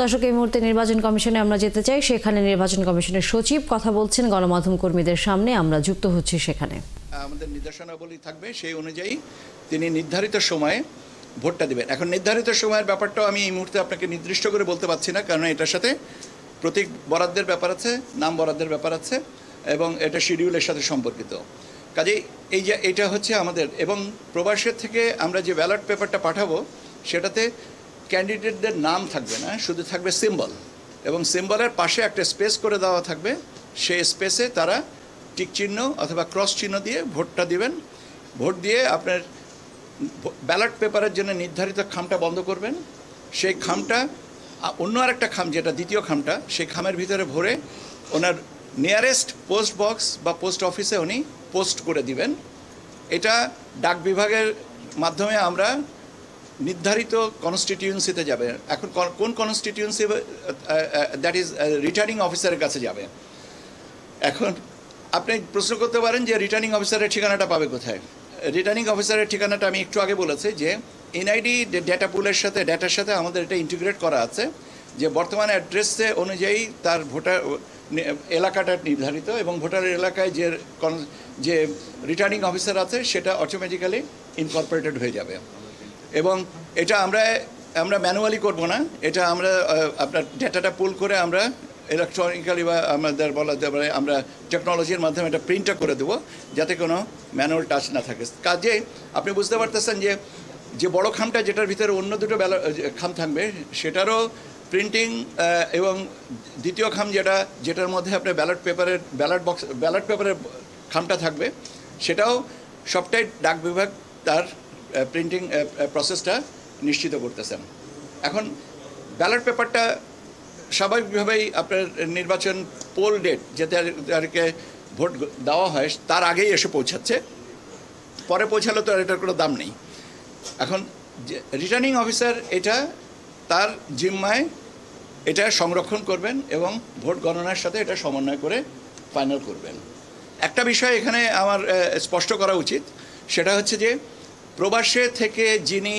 দর্শক, এই মুহূর্তে নির্বাচন কমিশনে আমরা যেতে চাই। সেখানে নির্বাচন কমিশনের সচিব কথা বলছেন গণমাধ্যম কর্মীদের সামনে। আমরা যুক্ত হচ্ছি সেখানে। আমাদের নির্দেশনাবলী থাকবে, সেই অনুযায়ী তিনি নির্ধারিত সময়ে ভোটটা দিবেন। এখন নির্ধারিত সময়ের ব্যাপারটাও আমি এই মুহূর্তে আপনাকে নির্দিষ্ট করে বলতে পারছি না, কারণ এটার সাথে প্রতীক বরাদ্দের ব্যাপার আছে, নাম বরাদ্দের ব্যাপার আছে, এবং এটা শিডিউলের সাথে সম্পর্কিত। কাজেই এই যে এটা হচ্ছে আমাদের, এবং প্রবাসের থেকে আমরা যে ব্যালট পেপারটা পাঠাবো সেটাতে ক্যান্ডিডেটদের নাম থাকবে না, শুধু থাকবে সিম্বল, এবং সিম্বলের পাশে একটা স্পেস করে দেওয়া থাকবে। সেই স্পেসে তারা টিক চিহ্ন অথবা ক্রস চিহ্ন দিয়ে ভোটটা দিবেন। ভোট দিয়ে আপনার ব্যালট পেপারের জন্য নির্ধারিত খামটা বন্ধ করবেন। সেই খামটা অন্য আরেকটা খাম, যেটা দ্বিতীয় খামটা, সেই খামের ভিতরে ভরে ওনার নিয়ারেস্ট পোস্ট বক্স বা পোস্ট অফিসে উনি পোস্ট করে দিবেন। এটা ডাক বিভাগের মাধ্যমে আমরা নির্ধারিত কনস্টিটিউয়েন্সিতে যাবে। এখন কোন কনস্টিটিউয়েন্সি, দ্যাট ইজ রিটার্নিং অফিসারের কাছে যাবে। এখন আপনি প্রশ্ন করতে পারেন যে রিটার্নিং অফিসারের ঠিকানাটা পাবে কোথায়? রিটার্নিং অফিসারের ঠিকানাটা আমি একটু আগে বলেছি যে এনআইডি ডেটা পুলের সাথে, ডেটার সাথে আমাদের এটা ইন্টিগ্রেট করা আছে, যে বর্তমান অ্যাড্রেসে অনুযায়ী তার ভোটার এলাকাটা নির্ধারিত, এবং ভোটার এলাকায় যে রিটার্নিং অফিসার আছে সেটা অটোমেটিক্যালি ইনকর্পোরেটেড হয়ে যাবে। এবং এটা আমরা ম্যানুয়ালি করব না, এটা আমরা আপনার ডেটাটা পুল করে আমরা ইলেকট্রনিক্যালি বা আমাদের বলা যেতে পারে আমরা টেকনোলজির মাধ্যমে এটা প্রিন্টটা করে দেবো, যাতে কোনো ম্যানুয়াল টাচ না থাকে। কাজে আপনি বুঝতে পারতেছেন যে বড় খামটা, যেটার ভিতরে অন্য দুটো খাম থাকবে, সেটারও প্রিন্টিং, এবং দ্বিতীয় খাম যেটার মধ্যে আপনার ব্যালট পেপারের খামটা থাকবে, সেটাও সবটাই ডাক বিভাগ তার প্রিন্টিং প্রসেসটা নিশ্চিত করতেছেন। এখন ব্যালট পেপারটা স্বাভাবিকভাবেই আপনার নির্বাচন পোল ডেট, যেতে তাদেরকে ভোট দেওয়া হয় তার আগেই এসে পৌঁছাচ্ছে। পরে পৌঁছালে তো আর এটার কোনো দাম নেই। এখন রিটার্নিং অফিসার এটা তার জিম্মায় এটা সংরক্ষণ করবেন এবং ভোট গণনার সাথে এটা সমন্বয় করে ফাইনাল করবেন। একটা বিষয় এখানে আমার স্পষ্ট করা উচিত, সেটা হচ্ছে যে প্রবাসে থেকে যিনি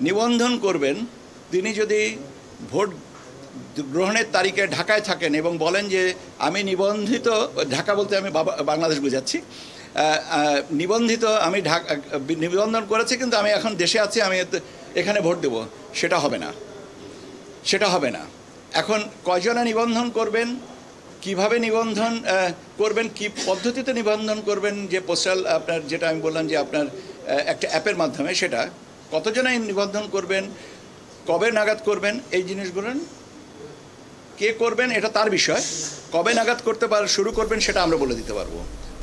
নিবন্ধন করবেন, তিনি যদি ভোট গ্রহণের তারিখে ঢাকায় থাকেন এবং বলেন যে আমি নিবন্ধিত, ঢাকা বলতে আমি বাংলাদেশ বোঝাচ্ছি, নিবন্ধিত, আমি নিবন্ধন করেছি কিন্তু আমি এখন দেশে আছি, আমি এখানে ভোট দেব, সেটা হবে না। এখন কয়জনে নিবন্ধন করবেন, কিভাবে নিবন্ধন করবেন, কি পদ্ধতিতে নিবন্ধন করবেন, যে পোস্টাল আপনার, যেটা আমি বললাম যে আপনার একটা অ্যাপের মাধ্যমে, সেটা কতজনে নিবন্ধন করবেন, কবে নাগাদ করবেন, এই জিনিসগুলো কে করবেন এটা তার বিষয়। কবে নাগাদ শুরু করবেন সেটা আমরা বলে দিতে পারবো।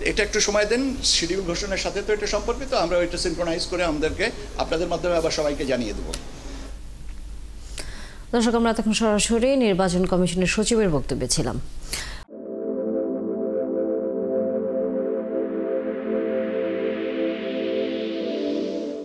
এটা একটু সময় দেন, শিডিউল ঘোষণার সাথে তো এটা সম্পর্কিত, আমরা ওইটা সিনক্রোনাইজ করে আমাদেরকে আপনাদের মাধ্যমে আবার সবাইকে জানিয়ে দেবো। দর্শক, আমরা তখন সরাসরি নির্বাচন কমিশনের সচিবের বক্তব্যে ছিলাম।